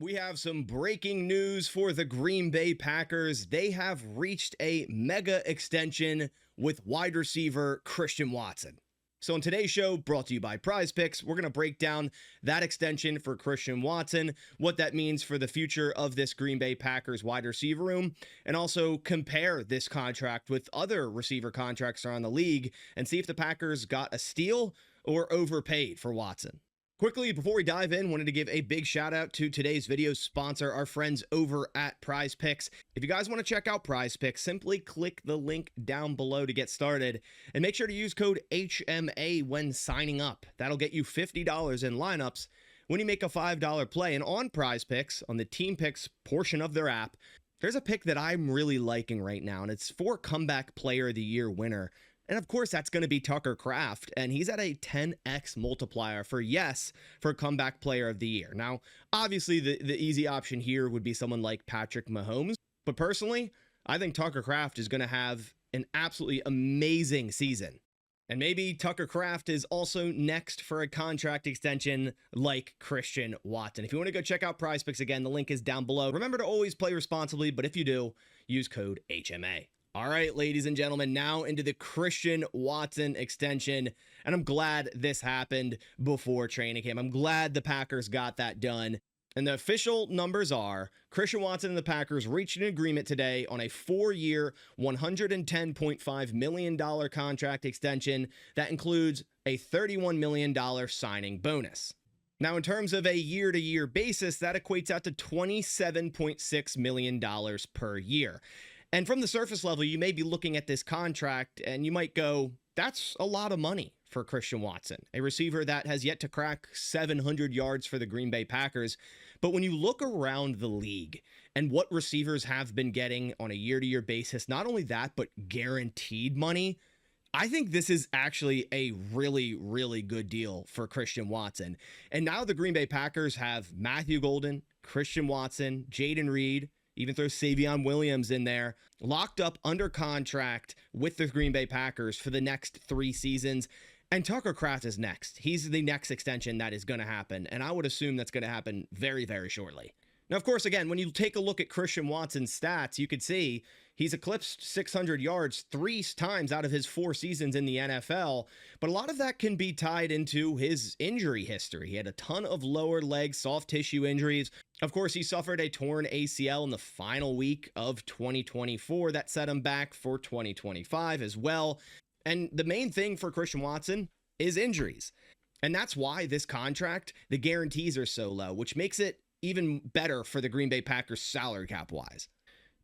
We have some breaking news for the Green Bay Packers. They have reached a mega extension with wide receiver Christian Watson. So on today's show, brought to you by Prize Picks, we're going to break down that extension for Christian Watson, what that means for the future of this Green Bay Packers wide receiver room, and also compare this contract with other receiver contracts around the league and see if the Packers got a steal or overpaid for Watson. Quickly, before we dive in, wanted to give a big shout out to today's video sponsor, our friends over at Prize Picks. If you guys want to check out Prize Picks, simply click the link down below to get started and make sure to use code HMA when signing up. That'll get you $50 in lineups when you make a $5 play. And on Prize Picks, on the team picks portion of their app, there's a pick that I'm really liking right now, and it's for Comeback Player of the Year winner. And of course, that's going to be Tucker Kraft, and he's at a 10x multiplier for Comeback Player of the Year. Now, obviously, the easy option here would be someone like Patrick Mahomes, but personally, I think Tucker Kraft is going to have an absolutely amazing season. And maybe Tucker Kraft is also next for a contract extension like Christian Watson. If you want to go check out Prize Picks again, the link is down below. Remember to always play responsibly, but if you do, use code HMA. All right, ladies and gentlemen, now into the Christian Watson extension, and I'm glad this happened before training camp. I'm glad the Packers got that done. And the official numbers are Christian Watson and the Packers reached an agreement today on a 4-year, $110.5 million contract extension that includes a $31 million signing bonus. Now, in terms of a year-to-year basis, that equates out to $27.6 million per year. And from the surface level, you may be looking at this contract and you might go, that's a lot of money for Christian Watson, a receiver that has yet to crack 700 yards for the Green Bay Packers. But when you look around the league and what receivers have been getting on a year-to-year basis, not only that, but guaranteed money, I think this is actually a really, really good deal for Christian Watson. And now the Green Bay Packers have Matthew Golden, Christian Watson, Jaden Reed, even throw Savion Williams in there, locked up under contract with the Green Bay Packers for the next 3 seasons. And Tucker Kraft is next. He's the next extension that is going to happen. And I would assume that's going to happen very, very shortly. Now, of course, again, when you take a look at Christian Watson's stats, you could see he's eclipsed 600 yards 3 times out of his 4 seasons in the NFL. But a lot of that can be tied into his injury history. He had a ton of lower leg soft tissue injuries. Of course, he suffered a torn ACL in the final week of 2024 that set him back for 2025 as well. And the main thing for Christian Watson is injuries. And that's why this contract, the guarantees are so low, which makes it even better for the Green Bay Packers salary cap wise.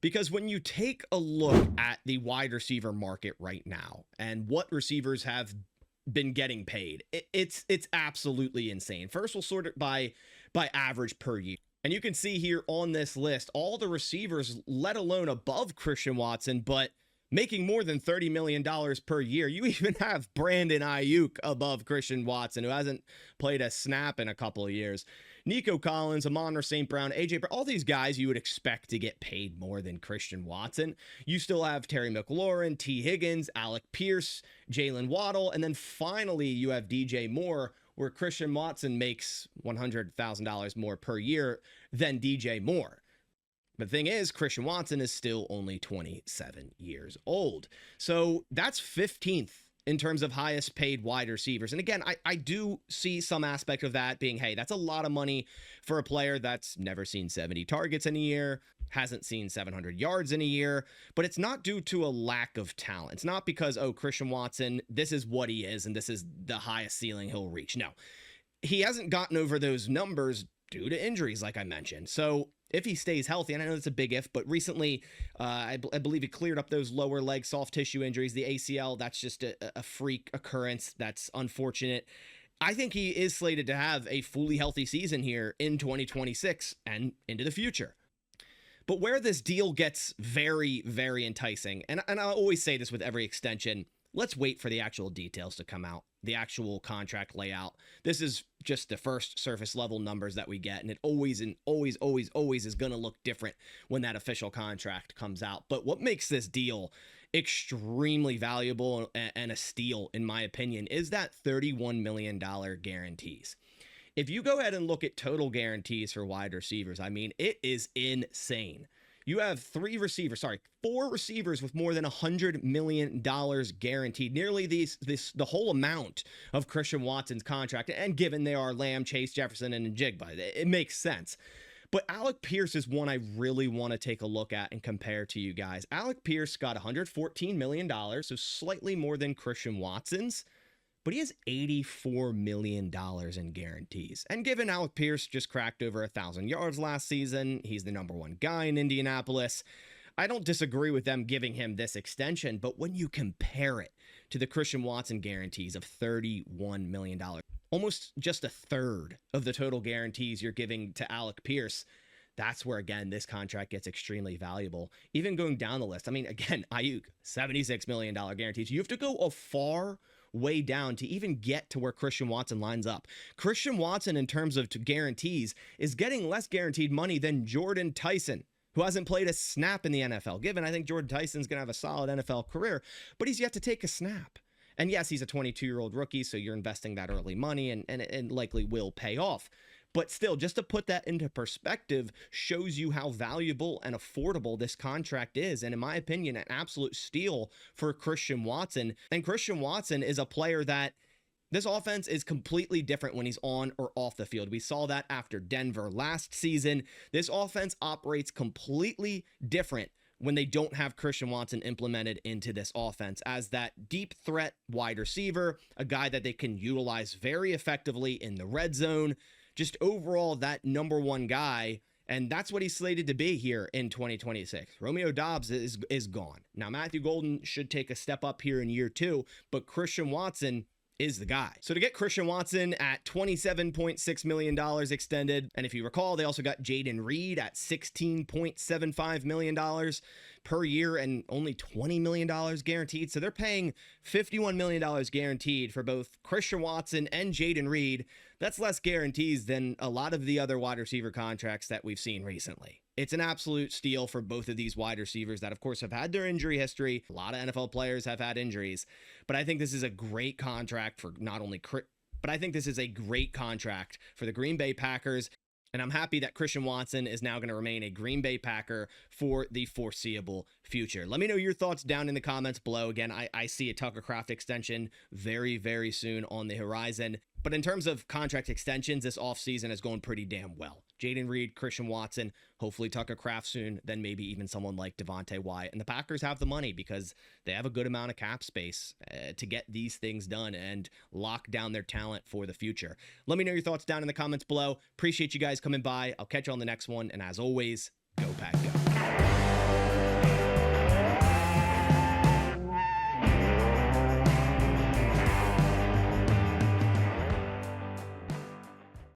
Because when you take a look at the wide receiver market right now and what receivers have been getting paid, it's absolutely insane. First, we'll sort it by average per year. And you can see here on this list, all the receivers, let alone above Christian Watson, but making more than $30 million per year. You even have Brandon Ayuk above Christian Watson, who hasn't played a snap in a couple of years. Nico Collins, Amon-Ra St. Brown, AJ, all these guys you would expect to get paid more than Christian Watson. You still have Terry McLaurin, T. Higgins, Alec Pierce, Jalen Waddle, and then finally you have DJ Moore, where Christian Watson makes $100,000 more per year than DJ Moore. But the thing is, Christian Watson is still only 27 years old. So that's 15th in terms of highest paid wide receivers. And again, I do see some aspect of that being, hey, that's a lot of money for a player that's never seen 70 targets in a year, hasn't seen 700 yards in a year, but it's not due to a lack of talent. It's not because, oh, Christian Watson, this is what he is and this is the highest ceiling he'll reach. No, he hasn't gotten over those numbers due to injuries, like I mentioned. So if he stays healthy, and I know it's a big if, but recently, I believe he cleared up those lower leg soft tissue injuries, the ACL. That's just a freak occurrence. That's unfortunate. I think he is slated to have a fully healthy season here in 2026 and into the future. But where this deal gets very, very enticing, and I always say this with every extension, let's wait for the actual details to come out, the actual contract layout. This is just the first surface level numbers that we get, and it always is going to look different when that official contract comes out. But what makes this deal extremely valuable and a steal, in my opinion, is that $31 million guarantees. If you go ahead and look at total guarantees for wide receivers, I mean, it is insane. You have four receivers with more than $100 million guaranteed, nearly the whole amount of Christian Watson's contract. And given they are Lamb, Chase, Jefferson, and Njigba, it makes sense. But Alec Pierce is one I really want to take a look at and compare to you guys. Alec Pierce got $114 million, so slightly more than Christian Watson's, but he has $84 million in guarantees. And given Alec Pierce just cracked over 1,000 yards last season, he's the number one guy in Indianapolis, I don't disagree with them giving him this extension, but when you compare it to the Christian Watson guarantees of $31 million, almost just a third of the total guarantees you're giving to Alec Pierce, that's where, again, this contract gets extremely valuable. Even going down the list, I mean, again, Ayuk, $76 million guarantees. You have to go a far way down to even get to where Christian Watson lines up. Christian Watson, in terms of guarantees, is getting less guaranteed money than Jordan Tyson, who hasn't played a snap in the NFL. Given, I think Jordan Tyson's going to have a solid NFL career, but he's yet to take a snap. And yes, he's a 22-year-old rookie, so you're investing that early money and it likely will pay off. But still, just to put that into perspective shows you how valuable and affordable this contract is. And in my opinion, an absolute steal for Christian Watson. And Christian Watson is a player that this offense is completely different when he's on or off the field. We saw that after Denver last season. This offense operates completely different when they don't have Christian Watson implemented into this offense as that deep threat wide receiver, a guy that they can utilize very effectively in the red zone. Just overall, that number one guy, and that's what he's slated to be here in 2026. Romeo Doubs is gone. Now, Matthew Golden should take a step up here in year 2, but Christian Watson is the guy. So to get Christian Watson at $27.6 million extended, and if you recall, they also got Jaden Reed at $16.75 million per year and only $20 million guaranteed. So they're paying $51 million guaranteed for both Christian Watson and Jaden Reed. That's less guarantees than a lot of the other wide receiver contracts that we've seen recently. It's an absolute steal for both of these wide receivers that, of course, have had their injury history. A lot of NFL players have had injuries, but I think this is a great contract for not only but I think this is a great contract for the Green Bay Packers. And I'm happy that Christian Watson is now going to remain a Green Bay Packer for the foreseeable future. Let me know your thoughts down in the comments below. Again, I see a Tucker Kraft extension very, very soon on the horizon. But in terms of contract extensions, this offseason is going pretty damn well. Jaden Reed, Christian Watson, hopefully Tucker Kraft soon, then maybe even someone like Devontae Wyatt. And the Packers have the money because they have a good amount of cap space to get these things done and lock down their talent for the future. Let me know your thoughts down in the comments below. Appreciate you guys coming by. I'll catch you on the next one. And as always, go Pack Go.